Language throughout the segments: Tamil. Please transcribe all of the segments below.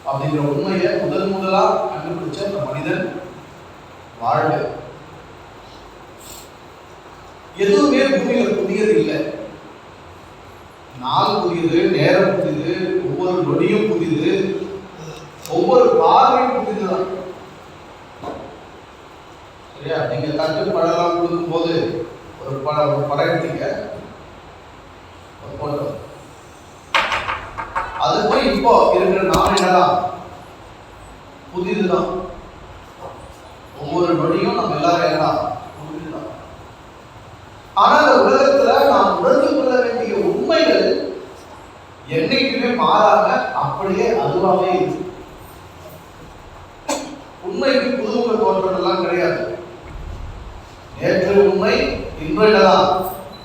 அப்படிங்கிற உண்மையை முதலா கண்டுபிடிச்ச அந்த மனிதன் வாழ்வு. எதுவுமே பூமியில புதியது இல்லை. நாள் புதியது, நேரம் புதியது, ஒவ்வொரு நொடியும் புதியது, ஒவ்வொரு பார்வையும் புதிதுதான். சரியா? நீங்க தட்டு பழம் கொடுக்கும் போது ஒரு படம் எடுத்தீங்க, ஒரு போட்டோ, அது போய் இப்போ இருக்கிற நான் என்னதான் புதிதுதான். ஒவ்வொரு நொடியும் நம்ம எல்லாரும் என்னதான் புதிதுதான். ஆனா இந்த உலகத்துல நாம் உணர்ந்து கொள்ள வேண்டிய உண்மைகள் என்னைக்குமே மாறாம அப்படியே அதுவாகவே இருக்கு. உண்மைக்கு புதுமுக தோற்றம் எல்லாம் கிடையாது. நேற்று உண்மை, இன்று என்னதான்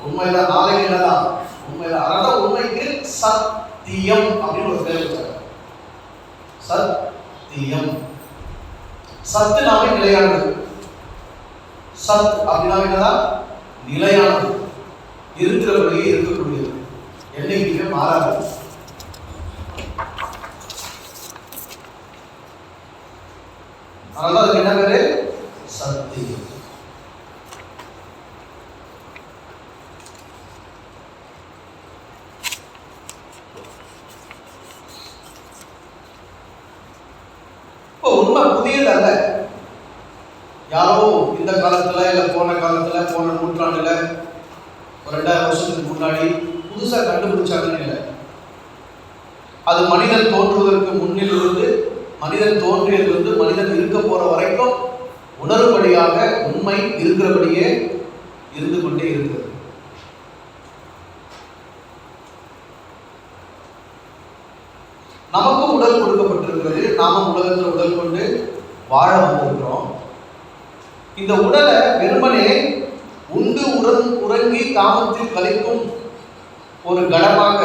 உண்மைதான், நாளைக்கு என்னதான் உண்மைதான். அதனால உண்மைக்கு சத்தியம் அப்படின்னு ஒரு பேர் வச்சாங்க. சத்தியம். சத்துனாவே நிலையானது. சத் அப்படின்னா என்னதான் நிலையானது, இருக்கிறபடியே இருக்கக்கூடியது, என்னைக்குமே மாறாது. அதனால அதுக்கு என்ன பேரு? சத்தியம். உண்மை புதியது அல்ல. யாரோ இந்த காலத்துல இல்ல போன காலத்துல, போன நூற்றாண்டுல, ஒரு 2000 வருஷத்துக்கு முன்னாடி புதுசா கண்டுபிடிச்சாங்கன்னு இல்லை. அது மனிதன் தோன்றுவதற்கு முன்னிலிருந்து, மனிதன் தோன்றியதிலிருந்து மனிதன் இருக்க போற வரைக்கும் உணரும்படியாக உண்மை இருக்கிறபடியே இருந்து கொண்டே இருக்கிறது. நமக்கும் உடல் கொடுக்கப்பட்டிருக்கிறது. நாமும் உலகத்தில் உடல் கொண்டு வாழ வந்திருக்கிறோம். இந்த உடலை வெறுமனே உண்டு உறங்கி காமத்தில் கழிக்கும் ஒரு கடமாக,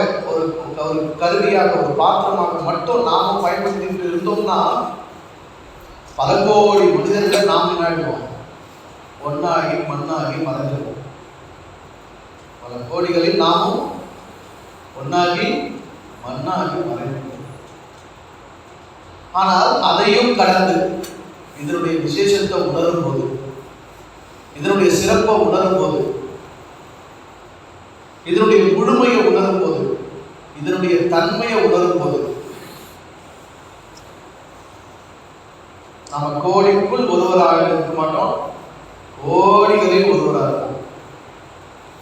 ஒரு கருவியாக, ஒரு பாத்திரமாக மட்டும் நாமும் பயன்படுத்திட்டு இருந்தோம்னா பல கோடி மனிதர்களை நாம் என்னாடுவோம், ஒன்னாகி மண்ணாகி மறைஞ்சிருவோம். பல கோடிகளில் நாமும் ஒன்னாகி மண்ணாகி மறைஞ்சிருவோம். ஆனால் அதையும் கடந்து இதனுடைய விசேஷத்தை உணரும் போது, இதனுடைய சிறப்பை உணரும் போது, இதனுடைய முழுமையை உணரும் போது, இதனுடைய தன்மையை உணரும் போது, நம்ம கோடிக்குள் ஒருவராக இருக்க மாட்டோம், கோடிகளில் ஒருவராக இருக்கும்.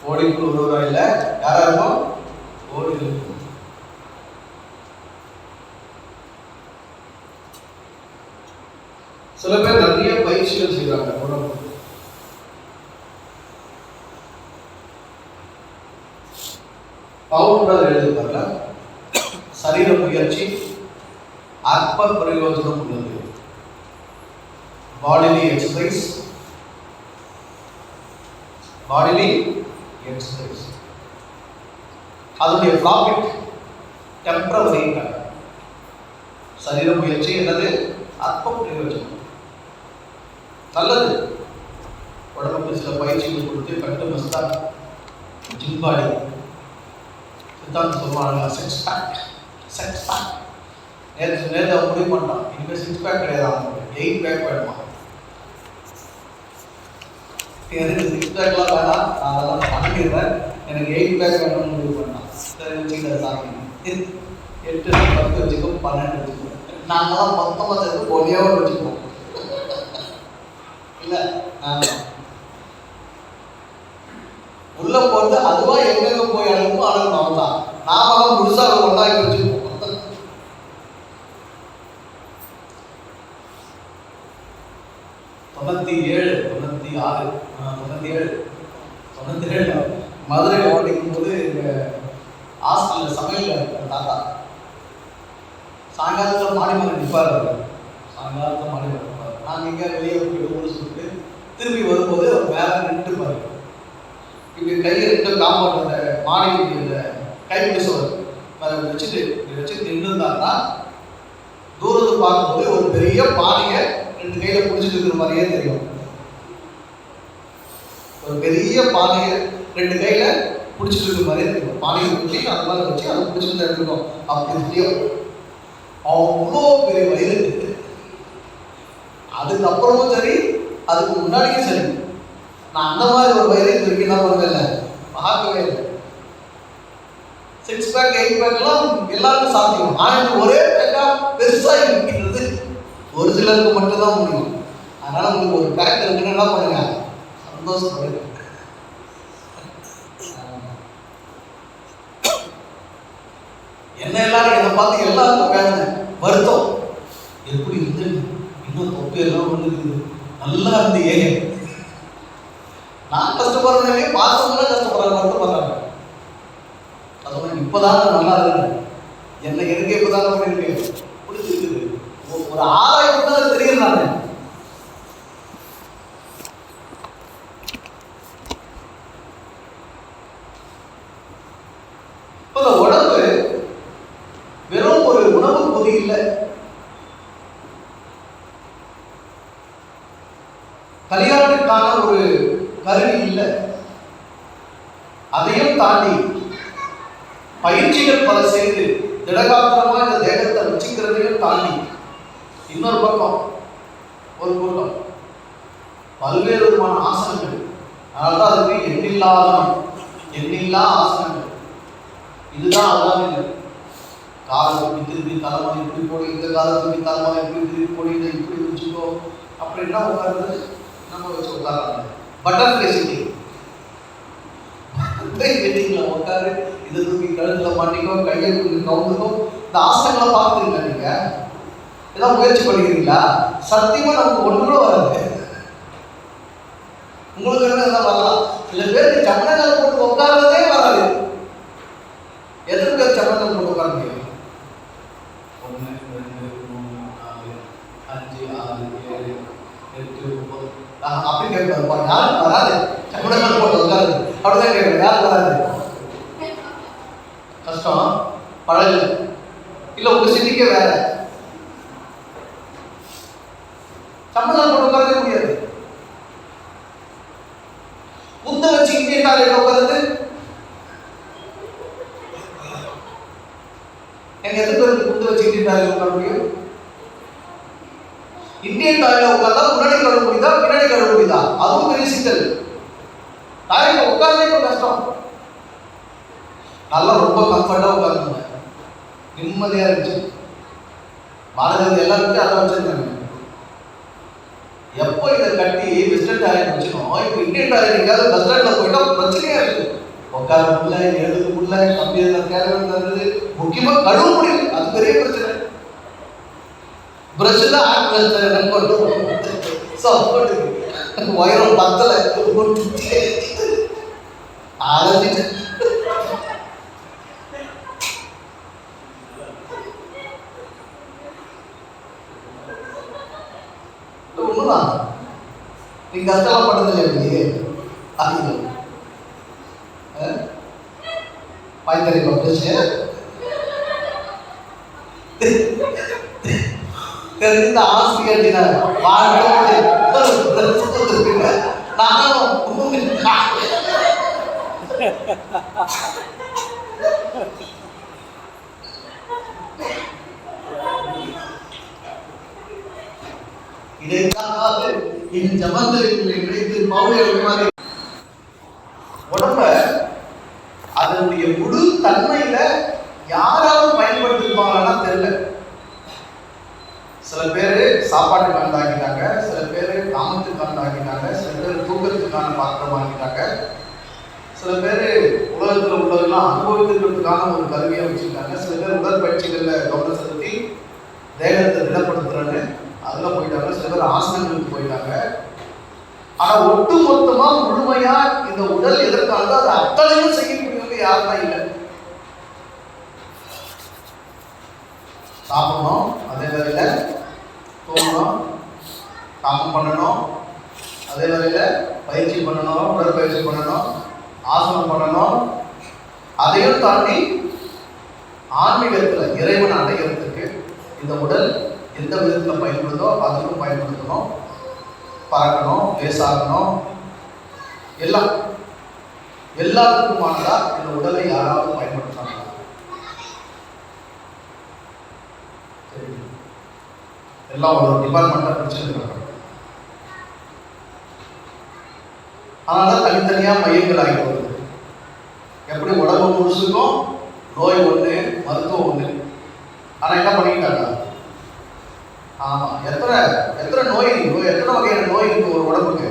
கோடிக்குள் ஒருவராக இல்லை, யாரா இருக்கும்? கோடிகள். சில பேர் நிறைய பயிற்சிகள் செய்யறாங்க. பவுல் எழுதுவாங்க, சரீர முயற்சி அற்ப பிரயோஜனம் உள்ளது. பாடிலி எக்ஸசைஸ், பாடிலி எக்ஸசைஸ், அதனுடைய ப்ராஃபிட் டெம்பரவரி. சரீர முயற்சி என்னது? அற்ப பிரயோஜனம். நல்லது. உடம்புக்கு சில பயிற்சிகள் கொடுத்து கட்டு மஸ்தா, ஜிம் பாடி, சித்தாந்தம் சொல்லுவாங்க செக்ஸ் பேக். செக்ஸ் பேக் நேற்று அவன் முடிவு பண்ணான், இனிமேல் 6 பேக் கிடையாது, அவனுக்கு 8 பேக் வேணுமா. எனக்கு 6 பேக்லாம் வேணாம், நான் அதெல்லாம் பண்ணிடுறேன், எனக்கு 8 பேக் வேணும்னு முடிவு பண்ணான். சரி வச்சுக்கிற சாமி, 8 10 வச்சுக்கோ, 12 வச்சுக்கோ. நாங்களாம் மொத்தமாக சேர்த்து ஒரேவாக வச்சுக்குவோம். இல்லை, உள்ள போறது அதுவா எங்கெங்க போய் அழகும் அழகும் அவன் தான். நாம முழுசா ஒன்றாக்கி வச்சுருக்கோம். 97 மதுரை ஓடிக்கும் போது ஹாஸ்டலில் சமையல் தாத்தா சாயங்காலத்தில் மாடிமரம் நிற்பார். சாயங்காலத்தில் மாடிமரம் நிற்பார். நாங்கள் இங்கே வெளியே போயிட்டு ஊர் சொல்லிட்டு திரும்பி வரும்போது வேலை நின்று பாருங்க. இப்படி கையை 2 காம்பவுண்ட் அந்த மாடிக்கு இந்த கைப்பிடிச்சவர் அதை வச்சுட்டு நின்று இருந்தாருன்னா தூரத்தை பார்க்கும்போது ஒரு பெரிய பானையை 2 கையில் பிடிச்சிட்டு இருக்கிற மாதிரியே தெரியும். ஒரு பெரிய பானையை 2 கையில் பிடிச்சிட்டு இருக்கிற மாதிரியே தெரியும். பானையை பிடிச்சி அது மாதிரி வச்சு அதை பிடிச்சிட்டு தான் இருக்கணும். அப்படி தெரியும். அவ்வளோ பெரிய வயிறு. அதுக்கப்புறமும் சரி, அதுக்கு முன்னாடியும் சரி, நான் அந்த மாதிரி ஒரு வயிறு இது வரைக்கும் என்ன பண்ணல, பார்க்கவே இல்லை. 6 பேக் 8 பேக்லாம் எல்லாருக்கும் சாத்தியம். ஆனால் ஒரே பேக்கா பெருசாக இருக்கிறது ஒரு சிலருக்கு மட்டும்தான் முடியும். அதனால உங்களுக்கு ஒரு பேக் இருக்குன்னு என்ன பண்ணுங்க, சந்தோஷப்படுங்க. என்ன எல்லாரும் என்னை பார்த்து எல்லாருக்கும் வேணுங்க வருத்தம், எப்படி இருந்து இன்னும் தொப்பி எல்லாம் வந்துருக்குது, நல்லா இருந்து ஏங்க. நான் கஷ்டப்படுறேனே, பார்த்தவங்கள கஷ்டப்படுறாங்க, வருத்தப்படுறாங்க. அது இப்போதான் நல்லா இருக்கு, என்னை எதுக்கு இப்போதான் பண்ணிருக்கு பிடிச்சிருக்குது. ஒரு ஆராய்ச்சி தான் தெரியும். நான் இப்போ உடம்பு வெறும் ஒரு உணவு பொதி இல்லை, கல்யாணத்துக்கான ஒரு கருவி இல்லை. அதையும் தாண்டி பயிற்சிகள் பல செய்து திடகாத்திரமா இந்த தேகத்தை வச்சுக்கிறதையும் தாண்டி இன்னொரு பக்கம் ஒரு கூட்டம் பல்வேறு விதமான ஆசனங்கள். அதனால்தான் அதுக்கு எண்ணில்லா ஆசனங்கள். இதுதான் அல்லாமல் இல்லை. காலை தூக்கி திருப்பி தலைமலை இப்படி போடி, இந்த காலை தூக்கி தலைமலை இப்படி திருப்பி போடி, இதை இப்படி வச்சுக்கோ, அப்படின்னா உட்கார்றது நம்ம வச்சு உட்காராங்க. பட்டர்ஃப்ளை சிட்டிங் உட்காரு, இதை தூக்கி கழுத்துல மாட்டிக்கோ, கையை கவுந்துக்கோ. இந்த ஆசனங்களை பார்த்துருங்க. நீங்க ஏதாவது முயற்சி பண்ணிக்கிறீங்களா? சத்தியமா நமக்கு ஒன்று கூட வராது. உங்களுக்கு என்ன வரலாம், சில பேருக்கு சமணங்கள் போட்டு உட்கார்றதே வராது. எத்தனை பேர் சமணங்கள் போட்டு உட்கார முடியும்? 1 2 3 4 5 6 7 8 9 அப்படி கேட்பாரு. யாரும் வராது சமணங்கள் போட்டு உட்காருது, அப்படிதான் கேட்பாரு. யாரும் வராது, கஷ்டம், பழகல, இல்ல உங்க சிட்டிக்கே வேற. சமணங்கள் போட்டு உட்காரவே முடியாது. உந்த வச்சு இந்தியன் டாய்லெட் உட்காருது. எங்க எத்தனை பேருக்கு உந்த வச்சு இந்தியன் டாய்லெட் உட்கார முடியும்? இந்தியன் டாய்லெட் உட்கார்ந்தா முன்னாடி கழுவ முடியுதா, பின்னாடி கழுவ முடியுதா? அதுவும் பெரிய சிக்கல். டாய்லெட் உட்கார்ந்தே இப்போ கஷ்டம். நல்லா ரொம்ப கம்ஃபர்டா உட்கார்ந்துங்க, நிம்மதியா இருந்துச்சு. பாரதியார் எல்லாருக்கும் அதை வச்சிருக்காங்க. எப்போ இதை கட்டி வெஸ்டர்ன் டாய்லெட் வச்சுக்கணும், இப்போ இந்தியன் டாய்லெட் எங்கேயாவது பஸ் ஸ்டாண்ட்ல போயிட்டா பிரச்சனையா இருக்கு. உட்கார முடியல, எழுத முடியல, கம்ப்யூட்டர் கேரளம் தருது, முக்கியமா கழுவ முடியல, அது பெரிய பிரச்சனை. பிரஷ் தான் ஆட் உயரம் பத்தல அழைச்சிட்டு ஒண்ணுதான். நீங்க கஷ்டமா பட்டதில்லை இல்லையே, பாய்த்தறிப்பா பிரஷ் தெரிந்த ஆசிரியர் உடம்ப அதனுடைய முழு தன்மையில யாராலும் பயன்படுத்திருப்பாங்கன்னா தெரியல. சில பேர் சாப்பாட்டுக்கான ஆக்கிட்டாங்க, சில பேர் காமத்துக்கான ஆக்கிட்டாங்க, சில பேர் தூக்கத்துக்கான பாத்திரம் ஆக்கிட்டாங்க, சில பேர் உலகத்தில் உள்ளதெல்லாம் அனுபவிக்கிறதுக்கான ஒரு கருவியை வச்சுருக்காங்க, சில பேர் உடற்பயிற்சிகளில் கவனம் செலுத்தி தேகத்தை திடப்படுத்துறன்னு அதில் போயிட்டாங்க, சில பேர் ஆசனங்களுக்கு போயிட்டாங்க. ஆனால் ஒட்டு மொத்தமாக முழுமையாக இந்த உடல் எதற்காக அது அத்தனையும் செய்யக்கூடியவங்க யாருமே இல்லை. சாப்பிடணும், அதே வேளையில் தூங்கணும், காமம் பண்ணணும், அதே வேளையில் பயிற்சி பண்ணணும், உடற்பயிற்சி பண்ணணும், ஆசனம் பண்ணணும். அதையும் தாண்டி ஆன்மீகத்தில் இறைவனை அடைகிறதுக்கு இந்த உடல் எந்த விதத்தில் பயன்படுதோ அதுக்கும் பயன்படுத்தணும். பறக்கணும், லேசாகணும், எல்லாத்துக்குமானதா இந்த உடலை யாராவது பயன்படுத்தணும். எல்லாம் ஒரு டிபார்ட்மெண்ட்டாக பிடிச்சிருக்காங்க. அதனால தனித்தனியாக மையங்கள் ஆகி வருது. எப்படி உடம்பு முழுசுக்கும் நோய் ஒன்று, மருத்துவம் ஒன்று. ஆனால் என்ன பண்ணிக்கிட்டாங்க? ஆமாம், எத்தனை நோய் எத்தனை வகையான நோய் இருக்கு ஒரு உடம்புக்கு?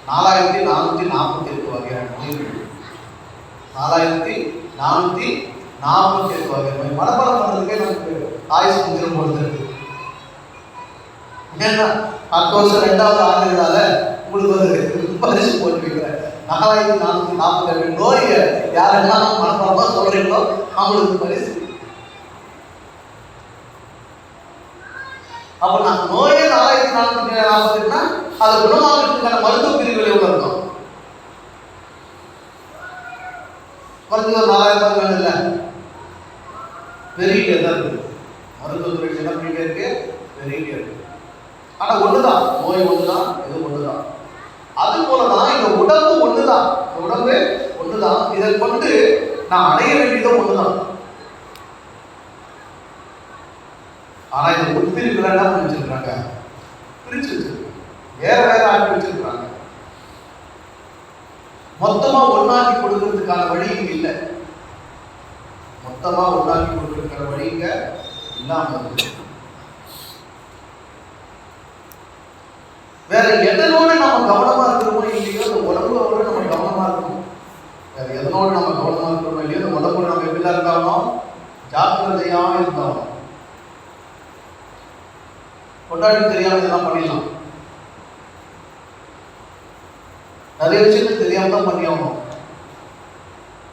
4448 வகையான நோய் இருக்கு. 4448 வகை நோய். மனப்பாடம் பண்ணுறதுக்கே நமக்கு ஆயுசு முந்திரம் பொழுது இருக்கு. ஏன்னா அடுத்த வருஷம் 2வது ஆண்டுகளால உங்களுக்கு ஒரு பரிசு போட்டு வைக்கிறேன். 4448 நோயை யாரெல்லாம் மனப்பாடமாக சொல்றீங்களோ அவங்களுக்கு பரிசு. அப்ப நான் நோயே 4448னா அதை குணமாகிறதுக்கான மருத்துவ பிரிவுகள் எவ்வளவு இருக்கும்? மருத்துவர் 4000 வேணும் இல்லை, பெரிய தான் இருக்கு. மருத்துவத்துறைக்கு என்ன பண்ணிட்டே இருக்கு? பெரிய இருக்கு. ஆனா ஒண்ணுதான், நோய் ஒண்ணுதான், இது ஒண்ணுதான். அது போலதான் இந்த உடம்பு ஒண்ணுதான், உடம்பு ஒண்ணுதான். இதை கொண்டு நான் அடைய வேண்டியதும் ஒண்ணுதான். ஆனா இந்த உட்பிரிவுகள் என்ன பண்ணி வச்சிருக்காங்க? பிரிச்சு வச்சிருக்காங்க, வேற வேற ஆக்கி வச்சிருக்காங்க. மொத்தமா ஒன்னாக்கி கொடுக்கறதுக்கான வழி இங்க இல்லை. மொத்தமா ஒன்னாக்கி கொடுக்கறதுக்கான வழி இங்க இல்லாம இருக்கு. வேற எதனோடு நம்ம கவனமா இருக்கிறோமோ இல்லையோ அந்த உடம்போட நம்ம கவனமா இருக்கணும். வேற எதனோடு நம்ம கவனமா இருக்கிறோமோ இல்லையோ அந்த உடம்போட நம்ம எப்படிதான் இருந்தாலும் ஜாக்கிரதையாக இருந்தாலும். கொண்டாடி தெரியாம இதெல்லாம் பண்ணிடலாம். நிறைய விஷயங்கள் தெரியாம தான் பண்ணி ஆகணும்.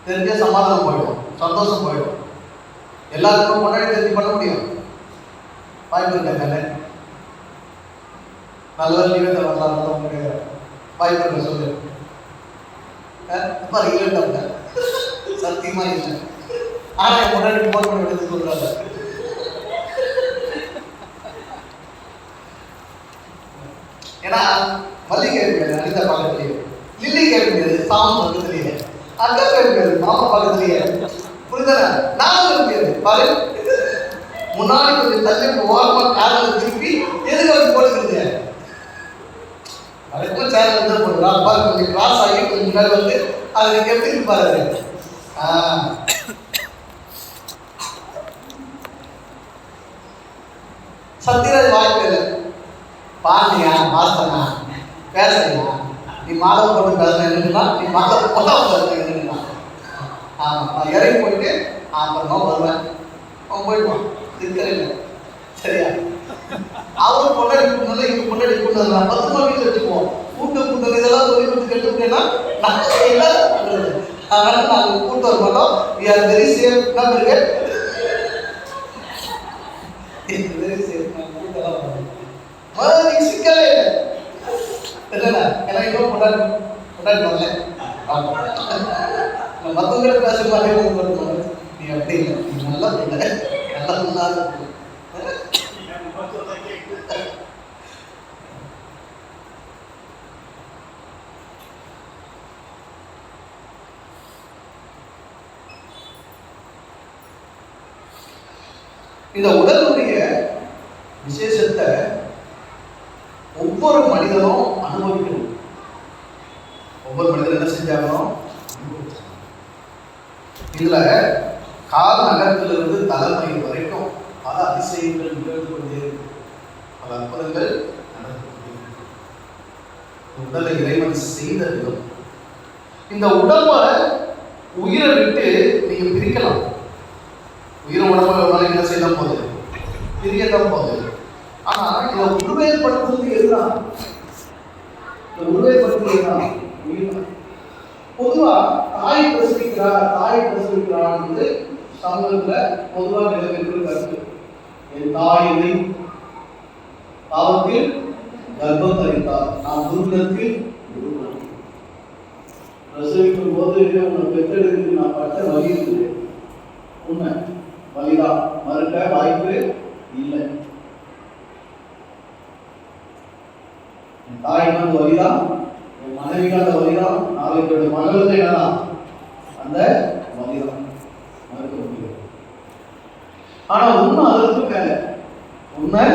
தெரிஞ்ச சமாதானம் போயிடும், சந்தோஷம் போயிடும். எல்லாருக்கும் கொண்டாடி தெரிஞ்சு பண்ண முடியும் வாய்ப்பு இருக்காங்க. நல்ல லீவே வரலாம் வாய்ப்பு இருக்க சொல்லு. இல்லை சத்தியமா இல்லை. ஆனா முன்னாடி போன் பண்ணி எடுத்து சொல்றாங்க. ஏன்னா மல்லிகை இருக்காது அனிதா பக்கத்துலயே, லில்லி கேட்க சாமி பக்கத்துலயே, அக்கா கேட்க மாமா பக்கத்துலயே. புரியுதானே? நானும் இருக்காது பாரு. முன்னாடி கொஞ்சம் தள்ளி ஓரமா காலில் திருப்பி எதுக்கு வந்து போட்டுக்கிறது? அதுக்கும் சேனல் வந்து போடுறான் பாரு. கொஞ்சம் கிராஸ் ஆகி கொஞ்சம் முன்னாடி வந்து அதை நீங்க எப்படி பாரு. சத்யராஜ் வாய்ப்பு இல்லை. பாண்டியா மாஸ்டனா பேசுறியா? நீ மாலை போட்டு பேசுனா நீ மாலை போட்டா பேசுறீங்கன்னா நான் இறங்கி போயிட்டு அப்புறமா வருவேன். அவன் போயிடுவான், இருக்கிறேன். சரியா? அவரும் பொண்டாடி கூட்டணும், இவங்க பொண்டாடி கூட்டணும். 10 வீட்டில் வச்சுக்குவோம். கூட்டம் இதெல்லாம் சொல்லி கொடுத்து கெட்டுனா நாங்கள் என்ன பண்றது? அதனால நாங்கள் கூட்டு வர மாட்டோம். We are very safe. என்ன இருக்கு? Very safe. சிக்கலே இல்லை. ஏன்னா இன்னும் கொண்டாடி வரல. மற்றவங்களை பேச மாதிரி நீ அப்படி இல்லை, நீ நல்லா பண்ண, நல்லா பண்ணாத. இந்த உடலுடைய விசேஷத்தை ஒவ்வொரு மனிதனும் அனுபவிக்கணும். ஒவ்வொரு மனிதனும் என்ன செஞ்சாகணும்? இதுல கால நகரத்திலிருந்து தலைமை வரைக்கும் பல அதிசயங்கள் நிகழ்ந்து கொண்டே இருக்கு, பல அற்புதங்கள் நடந்து கொண்டே இருக்கு. உடலை இறைவன் செய்த விதம். இந்த உடம்ப உயிரை விட்டு நீங்க பிரிக்கலாம். உயிரை உடம்புல என்ன செய்யலாம் போகுது? பிரியத்தான் போகுது. ஆனா இதை உருவேற்படுத்துறது எதுதான்? இந்த உருவேற்படுத்துறது எதுதான்? பொதுவா தாய் பிரசவிக்கிறான் சமூகத்துல பொதுவா நிலவிற்கு கருத்து. என் தாயை பாவத்தில் கர்ப்பம் தரித்தார், நான் துர்கத்தில் பிரசவிக்கும் போது உன்னை பெற்றெடுத்து நான் பட்ட வழி இருக்குது. உண்மை வழிதான், மறுக்க வாய்ப்பு இல்லை. என் தாய்க்கு அந்த வழிதான், என் மனைவிக்கு அந்த வழிதான், நாளைக்கு மகளுக்கு என்னதான் அந்த வழிதான், மறுக்க முடியும். ஆனா உண்மை அதற்கு மேல, உண்மை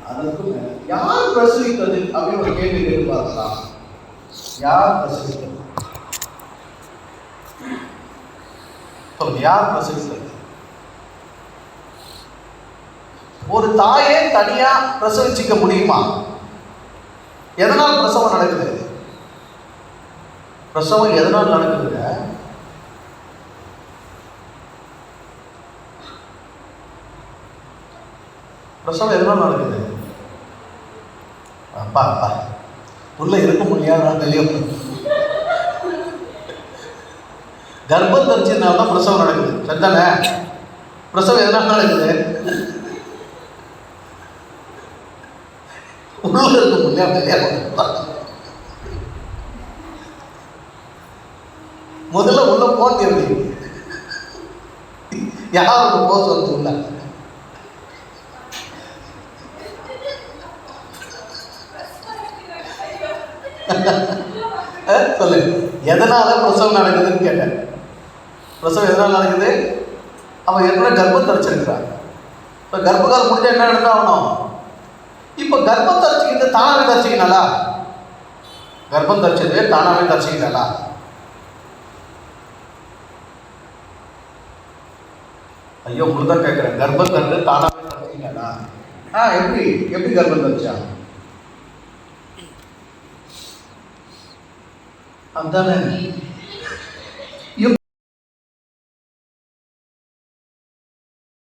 அதற்கு மேல. யார் பிரசவித்தது அப்படின்னு ஒரு கேள்வி கேட்டு பார்க்கலாம். யார் பிரசவித்தது? சொல்லுங்க, யார் பிரசவித்தது? ஒரு தாயே தனியா பிரசவிச்சுக்க முடியுமா? எதனால் பிரசவம் நடக்குது? பிரசவம் எதனால் நடக்குதுங்க? பிரசவம் எதனால் நடக்குது? அப்பா அப்பா உள்ள இருக்க முடியாத தெரியும். கர்ப்பம் தரிச்சதுனால தான் பிரசவம் நடக்குது. சரிதானே? பிரசவம் எதனால் நடக்குது? உள்ள இருக்க முடியாது. முதல்ல உள்ள போட்டு யாருக்கு போக சொல்றது உள்ள? சொல்லு, எதனால பிரசவம் நடக்குதுன்னு கேட்டேன். பிரசவம் எதனால நடக்குது? அவன் ஏற்கனவே கர்ப்பம் தரிச்சிருக்கிறான். இப்போ கர்ப்பகாலம் முடிஞ்சா என்ன நடந்தா ஆகணும்? இப்போ கர்ப்பம் தரிச்சுக்கிட்டு தானாவே தரிச்சிக்கினாலா? கர்ப்பம் தரிச்சது தானாவே தரிச்சிக்கினாலா? ஐயோ, உங்களுக்கு தான் கேட்குறேன். கர்ப்பம் தரிச்சு தானாவே தரிச்சிக்கினாலா? எப்படி எப்படி கர்ப்பம் தரிச்சா? அதுதானே